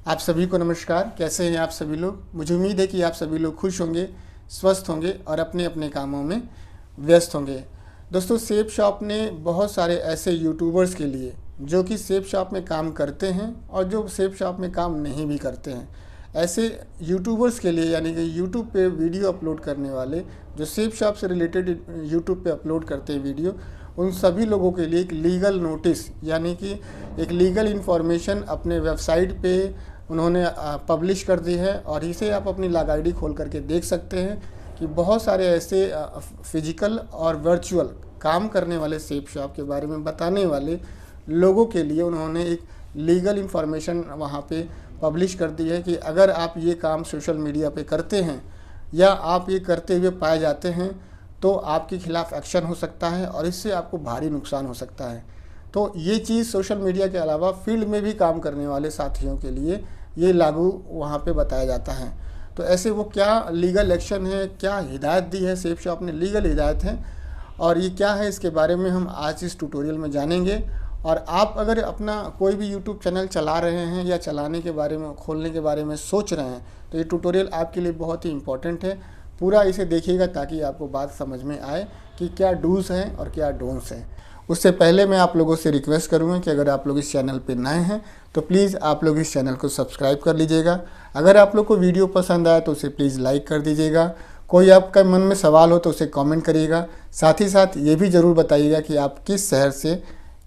आप सभी को नमस्कार। कैसे हैं आप सभी लोग? मुझे उम्मीद है कि आप सभी लोग खुश होंगे, स्वस्थ होंगे और अपने अपने कामों में व्यस्त होंगे। दोस्तों, सेप शॉप ने बहुत सारे ऐसे यूट्यूबर्स के लिए जो कि सेप शॉप में काम करते हैं और जो सेप शॉप में काम नहीं भी करते हैं, ऐसे यूट्यूबर्स के लिए यानी कि यूट्यूब पे वीडियो अपलोड करने वाले जो सेप शॉप से रिलेटेड यूट्यूब पे अपलोड करते हैं वीडियो, उन सभी लोगों के लिए एक लीगल नोटिस यानी कि एक लीगल इन्फॉर्मेशन अपने वेबसाइट पे उन्होंने पब्लिश कर दी है। और इसे आप अपनी लॉग आईडी खोल करके देख सकते हैं कि बहुत सारे ऐसे फिजिकल और वर्चुअल काम करने वाले सेप शॉप के बारे में बताने वाले लोगों के लिए उन्होंने एक लीगल इन्फॉर्मेशन वहाँ पे पब्लिश कर दी है कि अगर आप ये काम सोशल मीडिया पे करते हैं या आप ये करते हुए पाए जाते हैं तो आपके खिलाफ़ एक्शन हो सकता है और इससे आपको भारी नुकसान हो सकता है। तो ये चीज़ सोशल मीडिया के अलावा फील्ड में भी काम करने वाले साथियों के लिए ये लागू वहाँ पे बताया जाता है। तो ऐसे वो क्या लीगल एक्शन है, क्या हिदायत दी है सेप शॉप ने, लीगल हिदायत है और ये क्या है, इसके बारे में हम आज इस ट्यूटोरियल में जानेंगे। और आप अगर अपना कोई भी यूट्यूब चैनल चला रहे हैं या चलाने के बारे में, खोलने के बारे में सोच रहे हैं तो ये ट्यूटोरियल आपके लिए बहुत ही इम्पोर्टेंट है। पूरा इसे देखिएगा ताकि आपको बात समझ में आए कि क्या डूज़ हैं और क्या डोंट्स हैं। उससे पहले मैं आप लोगों से रिक्वेस्ट करूँगा कि अगर आप लोग इस चैनल पर नए हैं तो प्लीज़ आप लोग इस चैनल को सब्सक्राइब कर लीजिएगा। अगर आप लोग को वीडियो पसंद आए तो उसे प्लीज़ लाइक कर दीजिएगा। कोई आपका मन में सवाल हो तो उसे कमेंट करिएगा। साथ ही साथ ये भी ज़रूर बताइएगा कि आप किस शहर से,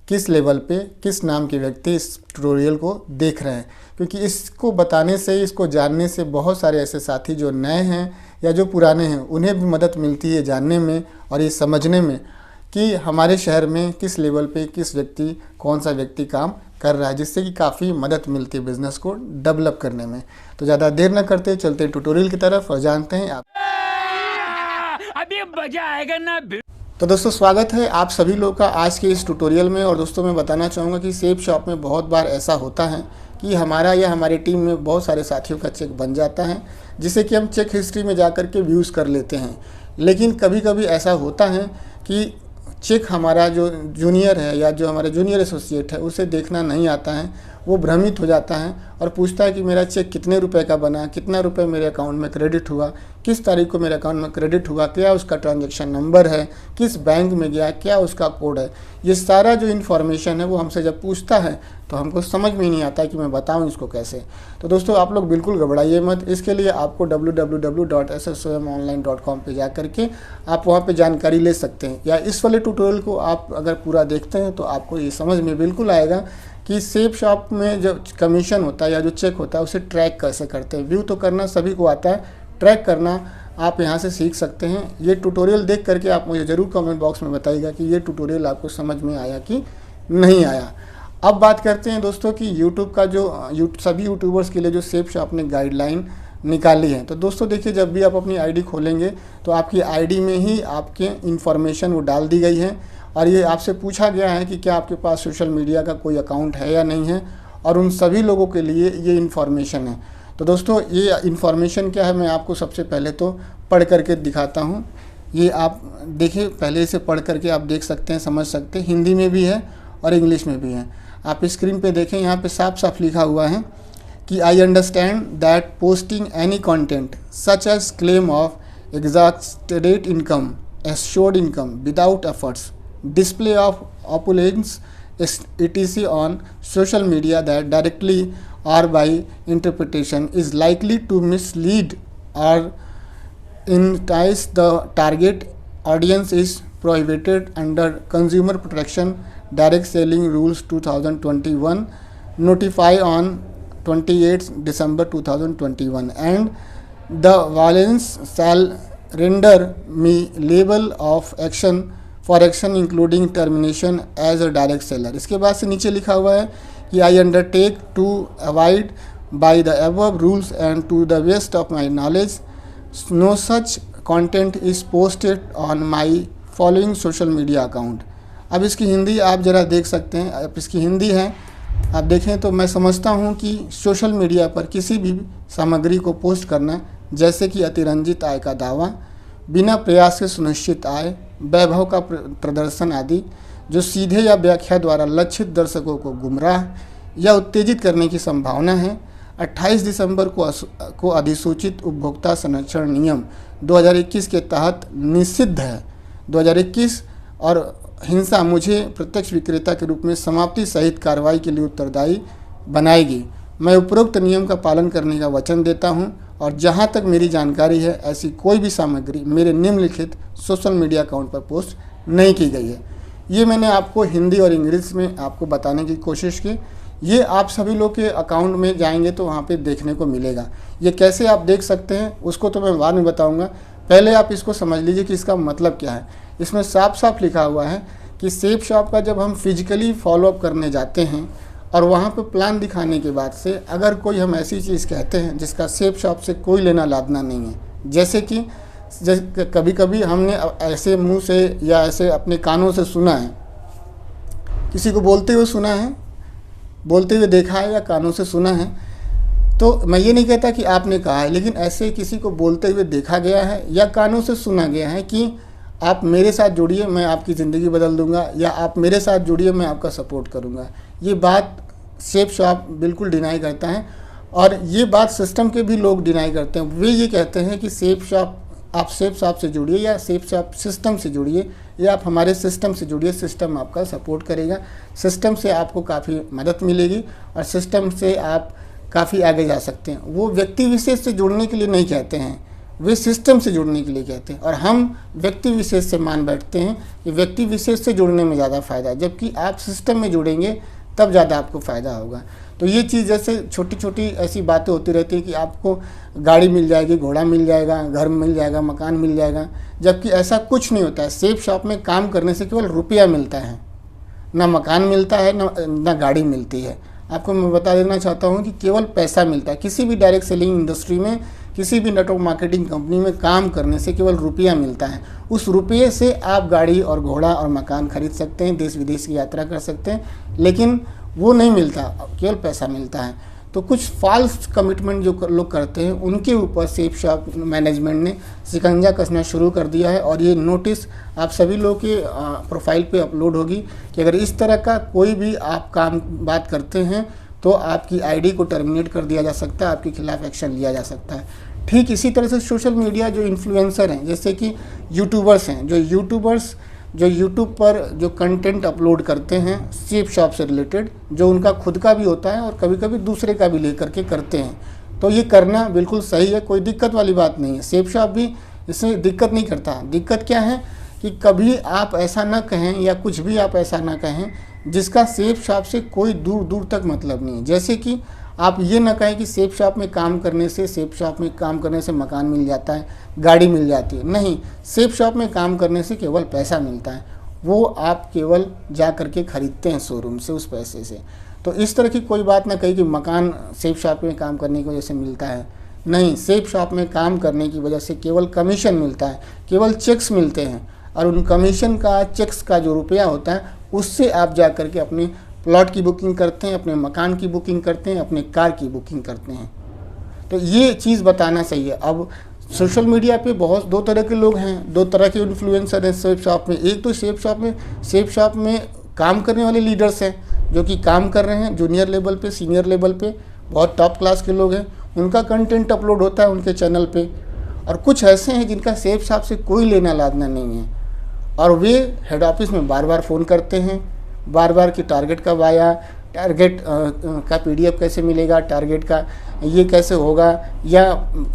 किस लेवल पे, किस नाम के व्यक्ति इस ट्यूटोरियल को देख रहे हैं, क्योंकि इसको बताने से, इसको जानने से बहुत सारे ऐसे साथी जो नए हैं या जो पुराने हैं उन्हें भी मदद मिलती है जानने में और ये समझने में कि हमारे शहर में किस लेवल पे किस व्यक्ति, कौन सा व्यक्ति काम कर रहा है, जिससे कि काफ़ी मदद मिलती है बिज़नेस को डेवलप करने में। तो ज़्यादा देर न करते चलते ट्यूटोरियल की तरफ और जानते हैं आप अभी मजा आएगा ना। तो दोस्तों, स्वागत है आप सभी लोग का आज के इस ट्यूटोरियल में। और दोस्तों, मैं बताना चाहूँगा कि सेप शॉप में बहुत बार ऐसा होता है कि हमारा या हमारी टीम में बहुत सारे साथियों का चेक बन जाता है जिसे कि हम चेक हिस्ट्री में जा कर के व्यूज़ कर लेते हैं। लेकिन कभी कभी ऐसा होता है कि चेक हमारा जो जूनियर है या जो हमारे जूनियर एसोसिएट है उसे देखना नहीं आता है, वो भ्रमित हो जाता है और पूछता है कि मेरा चेक कितने रुपए का बना, कितना रुपए मेरे अकाउंट में क्रेडिट हुआ, किस तारीख को मेरे अकाउंट में क्रेडिट हुआ, क्या उसका ट्रांजैक्शन नंबर है, किस बैंक में गया, क्या उसका कोड है। ये सारा जो इन्फॉर्मेशन है वो हमसे जब पूछता है तो हमको समझ में ही नहीं आता कि मैं बताऊं इसको कैसे। तो दोस्तों, आप लोग बिल्कुल घबराइए मत। इसके लिए आपको www.ssomonline.com पे जा करके आप वहाँ पे जानकारी ले सकते हैं, या इस वाले ट्यूटोरियल को आप अगर पूरा देखते हैं तो आपको ये समझ में बिल्कुल आएगा कि सेप शॉप में जो कमीशन होता है या जो चेक होता है उसे ट्रैक कैसे करते हैं। व्यू तो करना सभी को आता है, ट्रैक करना आप यहाँ से सीख सकते हैं। ये ट्यूटोरियल देख करके आप मुझे ज़रूर कमेंट बॉक्स में बताइएगा कि ये ट्यूटोरियल आपको समझ में आया कि नहीं आया। अब बात करते हैं दोस्तों कि यूट्यूब का जो सभी यूट्यूबर्स के लिए जो सेप शॉप ने गाइडलाइन निकाली है। तो दोस्तों देखिए, जब भी आप अपनी आईडी खोलेंगे तो आपकी आईडी में ही आपके इन्फॉर्मेशन वो डाल दी गई है और ये आपसे पूछा गया है कि क्या आपके पास सोशल मीडिया का कोई अकाउंट है या नहीं है, और उन सभी लोगों के लिए ये इन्फॉर्मेशन है। तो दोस्तों, ये इन्फॉर्मेशन क्या है मैं आपको सबसे पहले तो पढ़ करके दिखाता हूँ। ये आप देखिए, पहले इसे पढ़ करके आप देख सकते हैं, समझ सकते हैं। हिंदी में भी है और इंग्लिश में भी है। आप स्क्रीन पे देखें, यहाँ पे साफ साफ लिखा हुआ है कि I understand that posting any content such as claim of exaggerated income, assured income without efforts, display of opulence etc on social media that directly or by interpretation is likely to mislead or entice the target audience is prohibited under Consumer Protection Direct Selling Rules 2021 notified on 28 December 2021 and the violence shall render me liable of action for action including termination as a direct seller. इसके बाद से नीचे लिखा हुआ है कि I undertake to avoid by the above rules and to the best of my knowledge no such content is posted on my following social media account. अब इसकी हिंदी आप ज़रा देख सकते हैं। अब इसकी हिंदी है, आप देखें तो मैं समझता हूँ कि सोशल मीडिया पर किसी भी सामग्री को पोस्ट करना, जैसे कि अतिरंजित आय का दावा, बिना प्रयास के सुनिश्चित आय, वैभव का प्रदर्शन आदि, जो सीधे या व्याख्या द्वारा लक्षित दर्शकों को गुमराह या उत्तेजित करने की संभावना है, 28 दिसंबर को अधिसूचित उपभोक्ता संरक्षण नियम 2021 के तहत निषिद्ध है। 2021 और हिंसा मुझे प्रत्यक्ष विक्रेता के रूप में समाप्ति सहित कार्रवाई के लिए उत्तरदायी बनाएगी। मैं उपरोक्त नियम का पालन करने का वचन देता हूं और जहां तक मेरी जानकारी है ऐसी कोई भी सामग्री मेरे निम्नलिखित सोशल मीडिया अकाउंट पर पोस्ट नहीं की गई है। ये मैंने आपको हिंदी और इंग्लिश में आपको बताने की कोशिश की। ये आप सभी लोग के अकाउंट में जाएंगे तो वहाँ पे देखने को मिलेगा। ये कैसे आप देख सकते हैं उसको तो मैं बाद में बताऊँगा, पहले आप इसको समझ लीजिए कि इसका मतलब क्या है। इसमें साफ साफ लिखा हुआ है कि सेफ शॉप का जब हम फिजिकली फॉलोअप करने जाते हैं और वहाँ पे प्लान दिखाने के बाद से अगर कोई हम ऐसी चीज़ कहते हैं जिसका सेफ शॉप से कोई लेना लादना नहीं है, जैसे कि कभी कभी हमने ऐसे मुंह से या ऐसे अपने कानों से सुना है, किसी को बोलते हुए सुना है, बोलते हुए देखा है या कानों से सुना है, तो मैं ये नहीं कहता कि आपने कहा है, लेकिन ऐसे किसी को बोलते हुए देखा गया है या कानों से सुना गया है कि आप मेरे साथ जुड़िए मैं आपकी ज़िंदगी बदल दूंगा, या आप मेरे साथ जुड़िए मैं आपका सपोर्ट करूंगा। ये बात सेफ शॉप बिल्कुल डिनाई करता है और ये बात सिस्टम के भी लोग डिनाई करते हैं। वे ये कहते हैं कि सेफ शॉप, आप सेफ शॉप से जुड़िए या सेफ शॉप सिस्टम से जुड़िए या आप हमारे सिस्टम से जुड़िए, सिस्टम आपका सपोर्ट करेगा, सिस्टम से आपको काफ़ी मदद मिलेगी और सिस्टम से आप काफ़ी आगे जा सकते हैं। वो व्यक्ति विशेष से जुड़ने के लिए नहीं कहते हैं, वे सिस्टम से जुड़ने के लिए कहते हैं। और हम व्यक्ति विशेष से मान बैठते हैं कि व्यक्ति विशेष से जुड़ने में ज़्यादा फ़ायदा है, जबकि आप सिस्टम में जुड़ेंगे तब ज़्यादा आपको फ़ायदा होगा। तो ये चीज़ जैसे छोटी छोटी ऐसी बातें होती रहती है कि आपको गाड़ी मिल जाएगी, घोड़ा मिल जाएगा, घर मिल जाएगा, मकान मिल जाएगा, जबकि ऐसा कुछ नहीं होता है। सेफ शॉप में काम करने से केवल रुपया मिलता है, ना मकान मिलता है ना गाड़ी मिलती है। आपको मैं बता देना चाहता हूँ कि केवल पैसा मिलता है। किसी भी डायरेक्ट सेलिंग इंडस्ट्री में, किसी भी नेटवर्क मार्केटिंग कंपनी में काम करने से केवल रुपया मिलता है। उस रुपये से आप गाड़ी और घोड़ा और मकान खरीद सकते हैं, देश विदेश की यात्रा कर सकते हैं, लेकिन वो नहीं मिलता, केवल पैसा मिलता है। तो कुछ फॉल्स कमिटमेंट जो लोग करते हैं उनके ऊपर सेफ शॉप मैनेजमेंट ने शिकंजा कसना शुरू कर दिया है और ये नोटिस आप सभी लोगों के प्रोफाइल पे अपलोड होगी कि अगर इस तरह का कोई भी आप बात करते हैं तो आपकी आईडी को टर्मिनेट कर दिया जा सकता है, आपके खिलाफ एक्शन लिया जा सकता है। ठीक इसी तरह से सोशल मीडिया जो इन्फ्लुएंसर हैं, जैसे कि यूट्यूबर्स हैं, जो यूट्यूब पर जो कंटेंट अपलोड करते हैं सेफ शॉप से रिलेटेड, जो उनका खुद का भी होता है और कभी कभी दूसरे का भी लेकर के करते हैं, तो ये करना बिल्कुल सही है, कोई दिक्कत वाली बात नहीं है। सेफ शॉप भी इसमें दिक्कत नहीं करता। दिक्कत क्या है कि कभी आप ऐसा ना कहें या कुछ भी आप ऐसा ना कहें जिसका सेफ शॉप से कोई दूर दूर तक मतलब नहीं है। जैसे कि आप ये ना कहें कि सेफ शॉप में काम करने से मकान मिल जाता है, गाड़ी मिल जाती है। नहीं, सेफ शॉप में काम करने से केवल पैसा मिलता है, वो आप केवल जा करके ख़रीदते हैं शोरूम से उस पैसे से। तो इस तरह की कोई बात ना कही कि मकान सेफ शॉप में काम करने की वजह से मिलता है। नहीं, सेफ शॉप में काम करने की वजह से केवल कमीशन मिलता है, केवल चेक्स मिलते हैं और उन कमीशन का, चेक्स का जो रुपया होता है उससे आप जा करके अपने प्लॉट की बुकिंग करते हैं, अपने मकान की बुकिंग करते हैं, अपने कार की बुकिंग करते हैं। तो ये चीज़ बताना सही है। अब सोशल मीडिया पे बहुत दो तरह के लोग हैं, दो तरह के इन्फ्लुएंसर हैं सेफ शॉप में। एक तो सेफ शॉप में काम करने वाले लीडर्स हैं जो कि काम कर रहे हैं जूनियर लेवल पे, सीनियर लेवल पे, बहुत टॉप क्लास के लोग हैं, उनका कंटेंट अपलोड होता है उनके चैनल पे। और कुछ ऐसे हैं जिनका सेफ शॉप से कोई लेना लादना नहीं है और वे हेड ऑफिस में बार बार फ़ोन करते हैं, बार बार कि टारगेट कब आया, टारगेट का पीडीएफ कैसे मिलेगा, टारगेट का ये कैसे होगा, या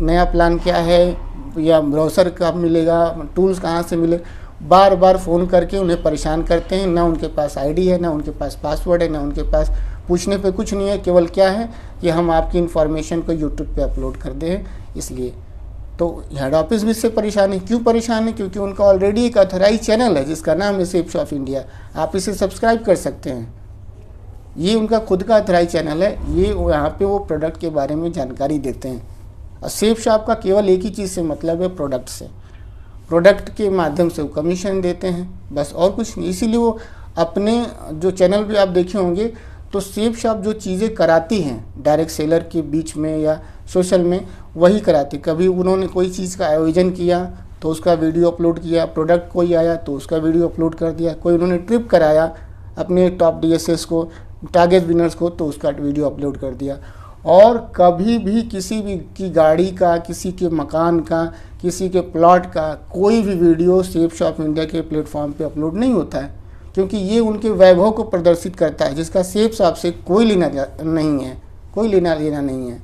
नया प्लान क्या है, या ब्राउज़र कब मिलेगा, टूल्स कहाँ से मिले। बार बार फ़ोन करके उन्हें परेशान करते हैं। ना उनके पास आईडी है, ना उनके पास पासवर्ड है, ना उनके पास पूछने पे कुछ नहीं है, केवल क्या है कि हम आपकी इन्फॉर्मेशन को यूट्यूब पे अपलोड कर दें। इसलिए तो हेड ऑफिस भी इससे परेशान है। क्यों परेशान है? क्योंकि उनका ऑलरेडी एक ऑथराइज चैनल है जिसका नाम है सेफ शॉप इंडिया। आप इसे सब्सक्राइब कर सकते हैं, ये उनका खुद का ऑथराइज चैनल है। ये यहाँ पे वो प्रोडक्ट के बारे में जानकारी देते हैं। और सेफ शॉप का केवल एक ही चीज़ से मतलब है, प्रोडक्ट से। प्रोडक्ट के माध्यम से वो कमीशन देते हैं, बस और कुछ नहीं। इसीलिए वो अपने जो चैनल पे आप देखे होंगे तो सेफ शॉप जो चीज़ें कराती हैं डायरेक्ट सेलर के बीच में या सोशल में, वही कराती। कभी उन्होंने कोई चीज़ का आयोजन किया तो उसका वीडियो अपलोड किया, प्रोडक्ट कोई आया तो उसका वीडियो अपलोड कर दिया, कोई उन्होंने ट्रिप कराया अपने टॉप डीएसएस को, टारगेट विनर्स को, तो उसका वीडियो अपलोड कर दिया। और कभी भी किसी भी की गाड़ी का, किसी के मकान का, किसी के प्लॉट का कोई भी वीडियो सेफ शॉप इंडिया के प्लेटफॉर्म पे अपलोड नहीं होता है, क्योंकि ये उनके वैभव को प्रदर्शित करता है, जिसका सेफ शॉप से कोई लेना नहीं है, कोई लेना देना नहीं है।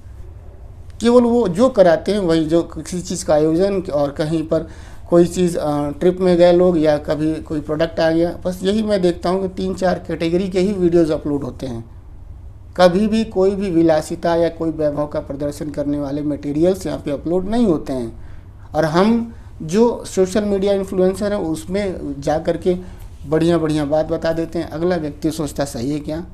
केवल वो जो कराते हैं वही, जो किसी चीज़ का आयोजन और कहीं पर कोई चीज़ ट्रिप में गए लोग या कभी कोई प्रोडक्ट आ गया, बस यही मैं देखता हूँ कि 3-4 कैटेगरी के ही वीडियोज़ अपलोड होते हैं। कभी भी कोई भी विलासिता या कोई वैभव का प्रदर्शन करने वाले मटेरियल्स यहाँ पे अपलोड नहीं होते हैं। और हम जो सोशल मीडिया इन्फ्लुएंसर हैं उसमें जा कर के बढ़िया बढ़िया बात बता देते हैं, अगला व्यक्ति सोचता सही है क्या,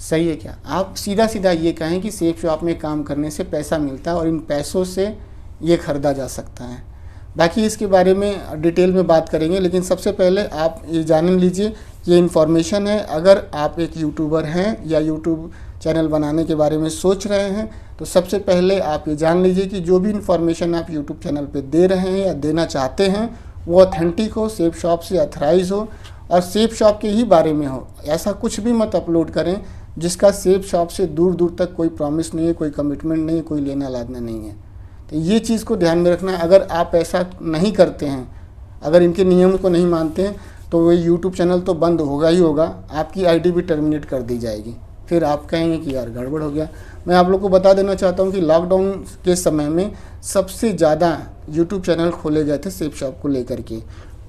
सही है क्या। आप सीधा सीधा ये कहें कि सेफ शॉप में काम करने से पैसा मिलता है और इन पैसों से ये खरीदा जा सकता है। बाकी इसके बारे में डिटेल में बात करेंगे, लेकिन सबसे पहले आप ये जान लीजिए, ये इन्फॉर्मेशन है। अगर आप एक यूट्यूबर हैं या यूट्यूब चैनल बनाने के बारे में सोच रहे हैं तो सबसे पहले आप ये जान लीजिए कि जो भी इन्फॉर्मेशन आप यूट्यूब चैनल पे दे रहे हैं या देना चाहते हैं वो ऑथेंटिक हो, सेफ शॉप से अथराइज हो और सेफ शॉप के ही बारे में हो। ऐसा कुछ भी मत अपलोड करें जिसका सेफ शॉप से दूर दूर तक कोई प्रॉमिस नहीं है, कोई कमिटमेंट नहीं है, कोई लेना लादना नहीं है। तो ये चीज़ को ध्यान में रखना है। अगर आप ऐसा नहीं करते हैं, अगर इनके नियम को नहीं मानते हैं, तो वो यूट्यूब चैनल तो बंद होगा ही होगा, आपकी आईडी भी टर्मिनेट कर दी जाएगी। फिर आप कहेंगे कि यार गड़बड़ हो गया। मैं आप लोग को बता देना चाहता हूँ कि लॉकडाउन के समय में सबसे ज़्यादा यूट्यूब चैनल खोले गए थे सेफ शॉप को लेकर के।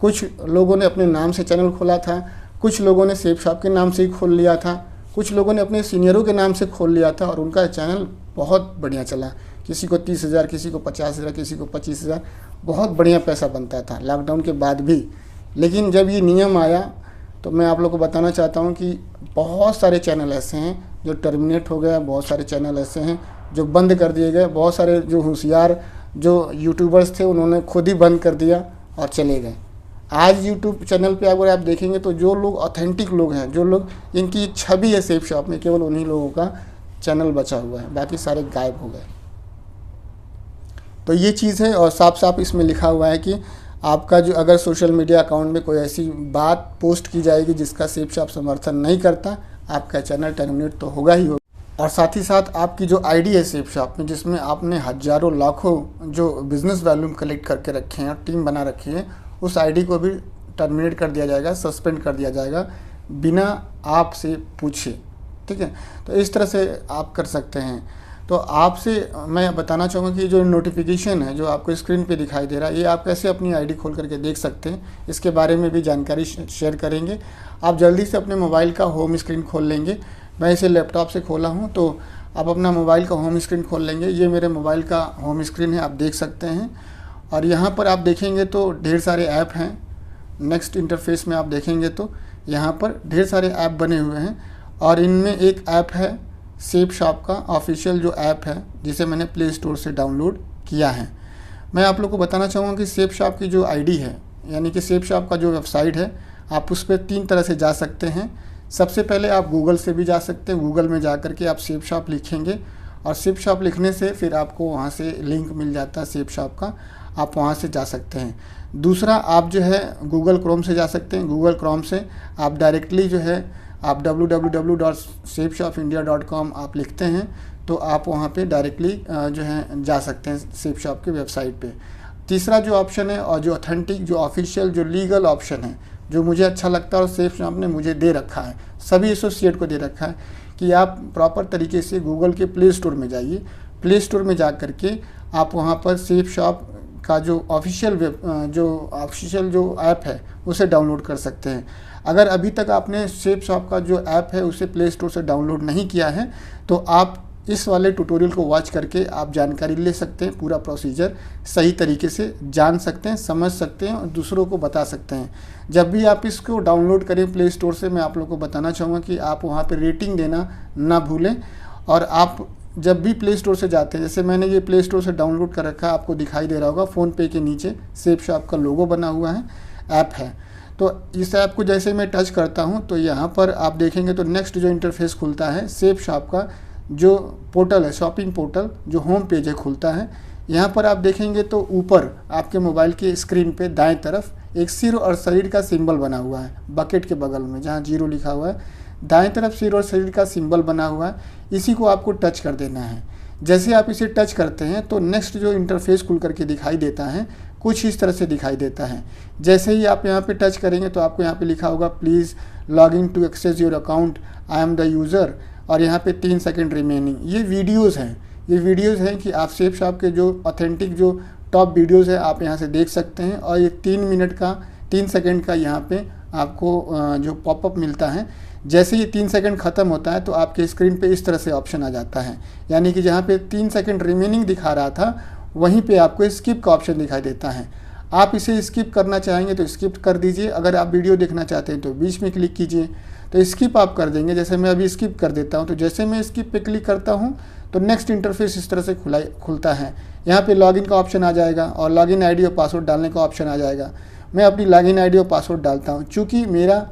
कुछ लोगों ने अपने नाम से चैनल खोला था, कुछ लोगों ने सेफ शॉप के नाम से ही खोल लिया था, कुछ लोगों ने अपने सीनियरों के नाम से खोल लिया था और उनका चैनल बहुत बढ़िया चला। किसी को 30,000, किसी को 50,000, किसी को 25,000, बहुत बढ़िया पैसा बनता था लॉकडाउन के बाद भी। लेकिन जब ये नियम आया तो मैं आप लोग को बताना चाहता हूँ कि बहुत सारे चैनल ऐसे हैं जो टर्मिनेट हो गए, बहुत सारे चैनल ऐसे हैं जो बंद कर दिए गए, बहुत सारे जो होशियार जो यूट्यूबर्स थे उन्होंने खुद ही बंद कर दिया और चले गए। आज यूट्यूब चैनल पे अगर आप देखेंगे तो जो लोग ऑथेंटिक लोग हैं, जो लोग इनकी छवि है सेफ शॉप में, केवल उन्हीं लोगों का चैनल बचा हुआ है, बाकी सारे गायब हो गए। तो ये चीज़ है और साफ साफ इसमें लिखा हुआ है कि आपका जो अगर सोशल मीडिया अकाउंट में कोई ऐसी बात पोस्ट की जाएगी जिसका सेफ शॉप समर्थन नहीं करता, आपका चैनल टर्मिनेट तो होगा ही होगा। और साथ ही साथ आपकी जो आईडी है सेफ शॉप में, जिसमें आपने हज़ारों लाखों जो बिज़नेस वॉल्यूम कलेक्ट करके रखे हैं और टीम बना रखी है, उस आईडी को भी टर्मिनेट कर दिया जाएगा, सस्पेंड कर दिया जाएगा बिना आपसे पूछे। ठीक है, तो इस तरह से आप कर सकते हैं। तो आपसे मैं बताना चाहूँगा कि जो नोटिफिकेशन है जो आपको स्क्रीन पे दिखाई दे रहा है, ये आप कैसे अपनी आईडी खोल करके देख सकते हैं, इसके बारे में भी जानकारी शेयर करेंगे। आप जल्दी से अपने मोबाइल का होम स्क्रीन खोल लेंगे। मैं इसे लैपटॉप से खोला हूँ, तो आप अपना मोबाइल का होम स्क्रीन खोल लेंगे। ये मेरे मोबाइल का होम स्क्रीन है, आप देख सकते हैं। और यहाँ पर आप देखेंगे तो ढेर सारे ऐप हैं। नेक्स्ट इंटरफेस में आप देखेंगे तो यहाँ पर ढेर सारे ऐप बने हुए हैं और इनमें एक ऐप है सेफ शॉप का ऑफिशियल जो ऐप है, जिसे मैंने प्ले स्टोर से डाउनलोड किया है। मैं आप लोग को बताना चाहूँगा कि सेफ शॉप की जो आईडी है, यानी कि सेफ शॉप का जो वेबसाइट है, आप उस पर 3 तरह से जा सकते हैं। सबसे पहले आप गूगल से भी जा सकते हैं। गूगल में जा कर के आप सेफ शॉप लिखेंगे और सेफ शॉप लिखने से फिर आपको वहाँ से लिंक मिल जाता है सेफ शॉप का, आप वहाँ से जा सकते हैं। दूसरा, आप जो है गूगल क्रोम से जा सकते हैं। गूगल क्रोम से आप डायरेक्टली जो है आप www.safeshopindia.com आप लिखते हैं तो आप वहाँ पे डायरेक्टली जो है जा सकते हैं सेफ शॉप के वेबसाइट पे। तीसरा जो ऑप्शन है और जो ऑथेंटिक, जो ऑफिशियल, जो लीगल ऑप्शन है, जो मुझे अच्छा लगता है और सेफ शॉप ने मुझे दे रखा है, सभी एसोसिएट को दे रखा है, कि आप प्रॉपर तरीके से गूगल के प्ले स्टोर में जाइए। प्ले स्टोर में जा कर के आप वहाँ पर सेफ शॉप का जो ऑफिशियल जो ऐप है उसे डाउनलोड कर सकते हैं। अगर अभी तक आपने सेफ शॉप का जो ऐप है उसे प्ले स्टोर से डाउनलोड नहीं किया है तो आप इस वाले ट्यूटोरियल को वॉच करके आप जानकारी ले सकते हैं, पूरा प्रोसीजर सही तरीके से जान सकते हैं, समझ सकते हैं और दूसरों को बता सकते हैं। जब भी आप इसको डाउनलोड करें प्ले स्टोर से, मैं आप लोग को बताना चाहूँगा कि आप वहाँ पर रेटिंग देना ना भूलें। और आप जब भी प्ले स्टोर से जाते हैं, जैसे मैंने ये प्ले स्टोर से डाउनलोड कर रखा है, आपको दिखाई दे रहा होगा फ़ोनपे के नीचे सेफ शॉप का लोगो बना हुआ है, ऐप है। तो इस ऐप को जैसे मैं टच करता हूँ तो यहाँ पर आप देखेंगे तो नेक्स्ट जो इंटरफेस खुलता है सेफ शॉप का जो पोर्टल है, शॉपिंग पोर्टल जो होम पेज है, खुलता है। यहाँ पर आप देखेंगे तो ऊपर आपके मोबाइल के स्क्रीन पे दाएं तरफ एक सिर और शरीर का सिंबल बना हुआ है, बकेट के बगल में जहाँ 0 लिखा हुआ है। दाएं तरफ सिर और शरीर का सिंबल बना हुआ है, इसी को आपको टच कर देना है। जैसे आप इसे टच करते हैं तो नेक्स्ट जो इंटरफेस खुल करके दिखाई देता है कुछ इस तरह से दिखाई देता है। जैसे ही आप यहाँ पे टच करेंगे तो आपको यहाँ पे लिखा होगा please log in to access your account, I am the user, और यहाँ पे 3 सेकंड रिमेनिंग। ये वीडियोज़ हैं कि आप सेफ शॉप के जो ऑथेंटिक जो टॉप वीडियोज़ है आप यहाँ से देख सकते हैं। और ये 3 सेकंड का यहाँ पे आपको जो पॉपअप मिलता है, जैसे ये 3 सेकंड ख़त्म होता है तो आपके स्क्रीन पे इस तरह से ऑप्शन आ जाता है, यानी कि जहाँ पे 3 सेकंड रिमेनिंग दिखा रहा था वहीं पे आपको स्किप का ऑप्शन दिखाई देता है। आप इसे स्किप करना चाहेंगे तो स्किप कर दीजिए, अगर आप वीडियो देखना चाहते हैं तो बीच में क्लिक कीजिए, तो स्किप आप कर देंगे। जैसे मैं अभी स्किप कर देता हूँ, तो जैसे मैं स्किप पे क्लिक करता हूँ तो नेक्स्ट इंटरफेस इस तरह से खुलता है। यहाँ पे लॉगिन का ऑप्शन आ जाएगा और लॉगिन आईडी और पासवर्ड डालने का ऑप्शन आ जाएगा। मैं अपनी लॉगिन आईडी और पासवर्ड डालता हूँ। चूँकि मेरा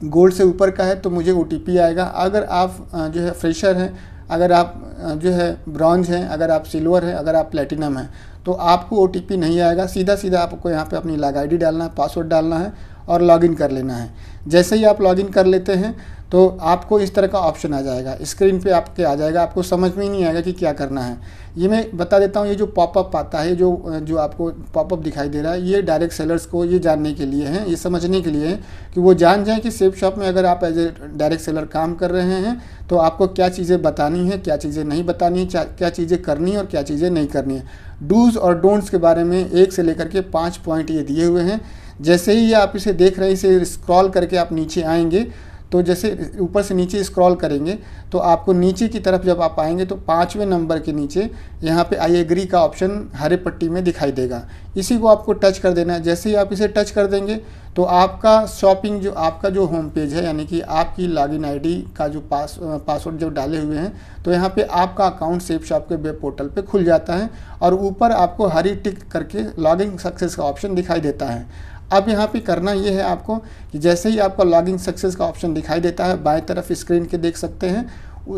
गोल्ड से ऊपर का है तो मुझे OTP आएगा। अगर आप जो है फ्रेशर हैं, अगर आप जो है ब्रॉन्ज हैं, अगर आप सिल्वर हैं, अगर आप प्लेटिनम हैं, तो आपको OTP नहीं आएगा। सीधा आपको यहाँ पे अपनी लॉग आईडी डालना है, पासवर्ड डालना है और लॉगिन कर लेना है। जैसे ही आप लॉगिन कर लेते हैं तो आपको इस तरह का ऑप्शन आ जाएगा, स्क्रीन पे आपके आ जाएगा, आपको समझ में ही नहीं आएगा कि क्या करना है। ये मैं बता देता हूँ, ये जो पॉपअप आता है, जो आपको पॉपअप दिखाई दे रहा है, ये डायरेक्ट सेलर्स को ये जानने के लिए है, ये समझने के लिए है कि वो जान जाएं कि सेफ शॉप में अगर आप एज ए डायरेक्ट सेलर काम कर रहे हैं तो आपको क्या चीज़ें बतानी है, क्या चीज़ें नहीं बतानी है, क्या चीज़ें करनी है और क्या चीज़ें नहीं करनी है। डूज़ और डोंट्स के बारे में 1 से लेकर के 5 पॉइंट ये दिए हुए हैं। जैसे ही आप इसे देख रहे हैं, इसे स्क्रॉल करके आप नीचे आएंगे, तो जैसे ऊपर से नीचे स्क्रॉल करेंगे तो आपको नीचे की तरफ जब आप आएंगे तो 5वें नंबर के नीचे यहाँ पे आई एग्री का ऑप्शन हरे पट्टी में दिखाई देगा। इसी को आपको टच कर देना है। जैसे ही आप इसे टच कर देंगे तो आपका शॉपिंग जो आपका जो होम पेज है, यानी कि आपकी लॉगिन आईडी का जो पासवर्ड जो डाले हुए हैं, तो यहाँ पे आपका अकाउंट सेफ शॉप के वेब पोर्टल पे खुल जाता है और ऊपर आपको हरी टिक करके लॉगिन सक्सेस का ऑप्शन दिखाई देता है। अब यहाँ पे करना ये है आपको कि जैसे ही आपका लॉगिन सक्सेस का ऑप्शन दिखाई देता है, बाएं तरफ स्क्रीन के देख सकते हैं,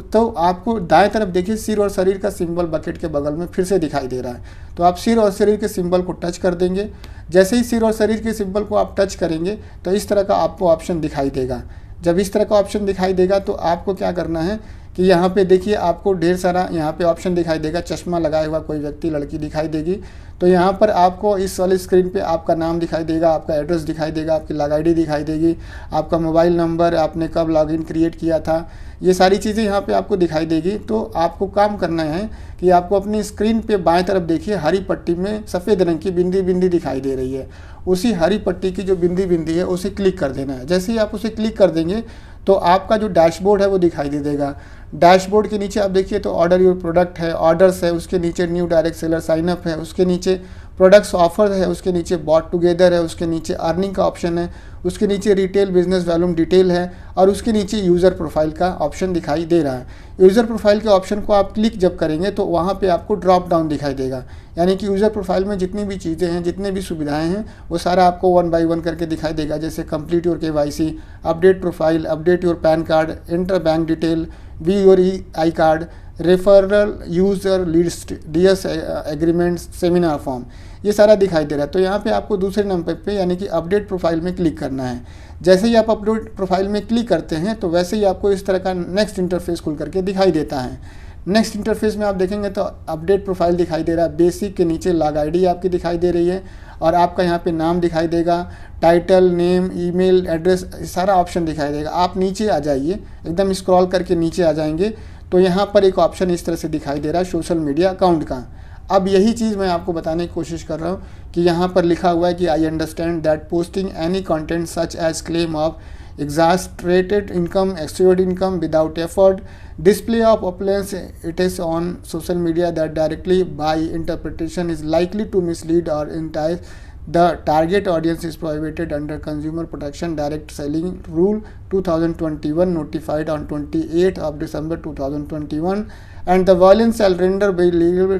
तो आपको दाएं तरफ देखिए सिर और शरीर का सिंबल बकेट के बगल में फिर से दिखाई दे रहा है। तो आप सिर और शरीर के सिंबल को टच कर देंगे। जैसे ही सिर और शरीर के सिंबल को आप टच करेंगे तो इस तरह का आपको ऑप्शन दिखाई देगा। जब इस तरह का ऑप्शन दिखाई देगा तो आपको क्या करना है कि यहाँ पे देखिए आपको ढेर सारा यहाँ पे ऑप्शन दिखाई देगा। चश्मा लगाया हुआ कोई व्यक्ति, लड़की दिखाई देगी। तो यहाँ पर आपको इस वाले स्क्रीन पे आपका नाम दिखाई देगा, आपका एड्रेस दिखाई देगा, आपकी लॉग आईडी दिखाई देगी, आपका मोबाइल नंबर, आपने कब लॉगिन क्रिएट किया था, ये सारी चीज़ें यहाँ पे आपको दिखाई देगी। तो आपको काम करना है कि आपको अपनी स्क्रीन पे बाएं तरफ देखिए हरी पट्टी में सफ़ेद रंग की बिंदी बिंदी दिखाई दे रही है। उसी हरी पट्टी की जो बिंदी बिंदी है उसे क्लिक कर देना है। जैसे ही आप उसे क्लिक कर देंगे तो आपका जो डैशबोर्ड है वो दिखाई दे देगा। डैशबोर्ड के नीचे आप देखिए तो ऑर्डर योर प्रोडक्ट है, ऑर्डर्स है, उसके नीचे न्यू डायरेक्ट सेलर साइनअप है, उसके नीचे प्रोडक्ट्स ऑफर है, उसके नीचे बॉट टुगेदर है, उसके नीचे अर्निंग का ऑप्शन है, उसके नीचे रिटेल बिजनेस वॉल्यूम डिटेल है और उसके नीचे यूज़र प्रोफाइल का ऑप्शन दिखाई दे रहा है। यूज़र प्रोफाइल के ऑप्शन को आप क्लिक जब करेंगे तो वहाँ पे आपको ड्रॉप डाउन दिखाई देगा, यानी कि यूज़र प्रोफाइल में जितनी भी चीज़ें हैं, जितनी भी सुविधाएं हैं, वो सारा आपको 1 बाय 1 करके दिखाई देगा। जैसे complete your KYC, update profile, update your PAN card, enter bank detail, view your I card, referral user list, DS agreements, seminar form, ये सारा दिखाई दे रहा है। तो यहाँ पे आपको दूसरे नंबर पे यानी कि अपडेट प्रोफाइल में क्लिक करना है। जैसे ही आप अपडेट प्रोफाइल में क्लिक करते हैं तो वैसे ही आपको इस तरह का नेक्स्ट इंटरफेस खुल करके दिखाई देता है। नेक्स्ट इंटरफेस में आप देखेंगे तो अपडेट प्रोफाइल दिखाई दे रहा है, बेसिक के नीचे लॉग आईडी आपकी दिखाई दे रही है और आपका यहाँ पे नाम दिखाई देगा, टाइटल, नेम, ईमेल एड्रेस, सारा ऑप्शन दिखाई देगा। आप नीचे आ जाइए, एकदम स्क्रॉल करके नीचे आ जाएंगे तो यहाँ पर एक ऑप्शन इस तरह से दिखाई दे रहा है सोशल मीडिया अकाउंट का। अब यही चीज़ मैं आपको बताने की कोशिश कर रहा हूँ कि यहाँ पर लिखा हुआ है कि I understand that posting any content such as claim of exaggerated income, assured income without effort, display of opulence it is on social media that directly by interpretation is likely to mislead or entice the target audience is prohibited under Consumer Protection Direct Selling Rule 2021 notified on 28th of December 2021 and the violence shall render be legal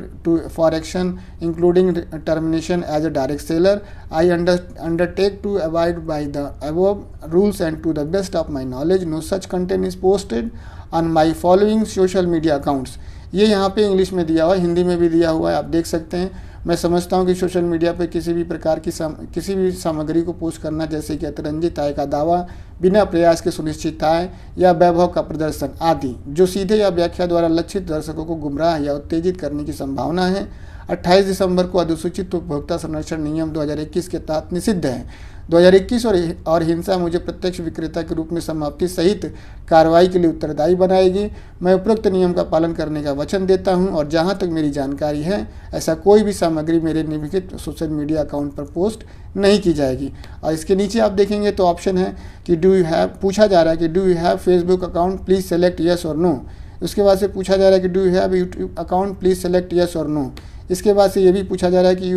for action including termination as a direct seller. I undertake to abide by the above rules and to the best of my knowledge no such content is posted on my following social media accounts. ये यहाँ पे English में दिया हुआ है, हिंदी में भी दिया हुआ है, आप देख सकते हैं। मैं समझता हूं कि सोशल मीडिया पर किसी भी प्रकार की किसी भी सामग्री को पोस्ट करना, जैसे कि अतिरंजित आय का दावा, बिना प्रयास के सुनिश्चित आय या वैभव का प्रदर्शन आदि, जो सीधे या व्याख्या द्वारा लक्षित दर्शकों को गुमराह या उत्तेजित करने की संभावना है, 28 दिसंबर को अधिसूचित उपभोक्ता संरक्षण नियम 2021 के तहत निषिद्ध है। 2021 और हिंसा मुझे प्रत्यक्ष विक्रेता के रूप में समाप्ति सहित कार्रवाई के लिए उत्तरदायी बनाएगी। मैं उपरोक्त नियम का पालन करने का वचन देता हूं और जहां तक मेरी जानकारी है, ऐसा कोई भी सामग्री मेरे निम्नलिखित सोशल मीडिया अकाउंट पर पोस्ट नहीं की जाएगी। और इसके नीचे आप देखेंगे तो ऑप्शन है कि पूछा जा रहा है कि do you have Facebook account, please select yes और नो। उसके बाद से पूछा जा रहा है कि do you have YouTube account, please select yes और नो। इसके बाद से ये भी पूछा जा रहा है कि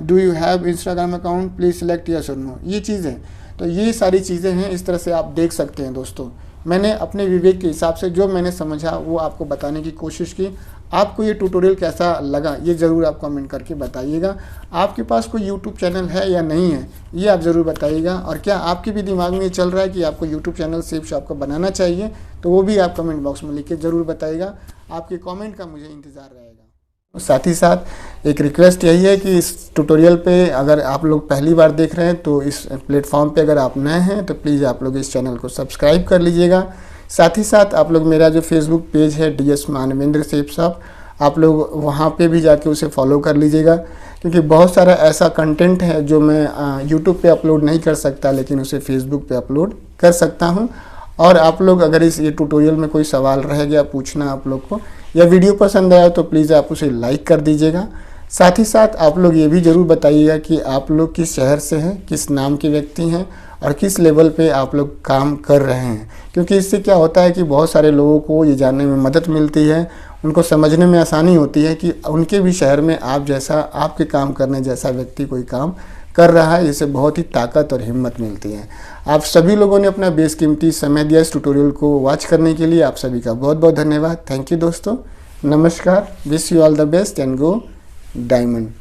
do you have Instagram account, please select yes और नो। ये चीज़ें, तो ये सारी चीज़ें हैं, इस तरह से आप देख सकते हैं दोस्तों। मैंने अपने विवेक के हिसाब से जो मैंने समझा वो आपको बताने की कोशिश की। आपको ये ट्यूटोरियल कैसा लगा ये ज़रूर आप कमेंट करके बताइएगा। आपके पास कोई यूट्यूब चैनल है या नहीं है ये आप ज़रूर बताइएगा। और क्या आपके भी दिमाग में ये चल रहा है कि आपको यूट्यूब चैनल सेफ शॉप का बनाना चाहिए, तो वो भी आप कमेंट बॉक्स में लिख के ज़रूर बताइएगा। आपके कमेंट का मुझे इंतज़ार रहेगा। साथ ही साथ एक रिक्वेस्ट यही है कि इस ट्यूटोरियल पे अगर आप लोग पहली बार देख रहे हैं तो इस प्लेटफॉर्म पे अगर आप नए हैं तो प्लीज़ आप लोग इस चैनल को सब्सक्राइब कर लीजिएगा। साथ ही साथ आप लोग मेरा जो फेसबुक पेज है DS मानवेंद्र सेफ शॉप, आप लोग वहाँ पे भी जाके उसे फॉलो कर लीजिएगा, क्योंकि बहुत सारा ऐसा कंटेंट है जो मैं यूट्यूब पे अपलोड नहीं कर सकता, लेकिन उसे फेसबुक पे अपलोड कर सकता हूँ। और आप लोग अगर ये ट्यूटोरियल में कोई सवाल रह गया पूछना आप लोग को, या वीडियो पसंद आया तो प्लीज़ आप उसे लाइक कर दीजिएगा। साथ ही साथ आप लोग ये भी ज़रूर बताइएगा कि आप लोग किस शहर से हैं, किस नाम के व्यक्ति हैं और किस लेवल पे आप लोग काम कर रहे हैं, क्योंकि इससे क्या होता है कि बहुत सारे लोगों को ये जानने में मदद मिलती है, उनको समझने में आसानी होती है कि उनके भी शहर में आप जैसा, आपके काम करने जैसा व्यक्ति कोई काम कर रहा है। इससे बहुत ही ताकत और हिम्मत मिलती है। आप सभी लोगों ने अपना बेशकीमती समय दिया इस ट्यूटोरियल को वॉच करने के लिए। आप सभी का बहुत बहुत धन्यवाद। थैंक यू दोस्तों, नमस्कार। Wish you all the best and go diamond.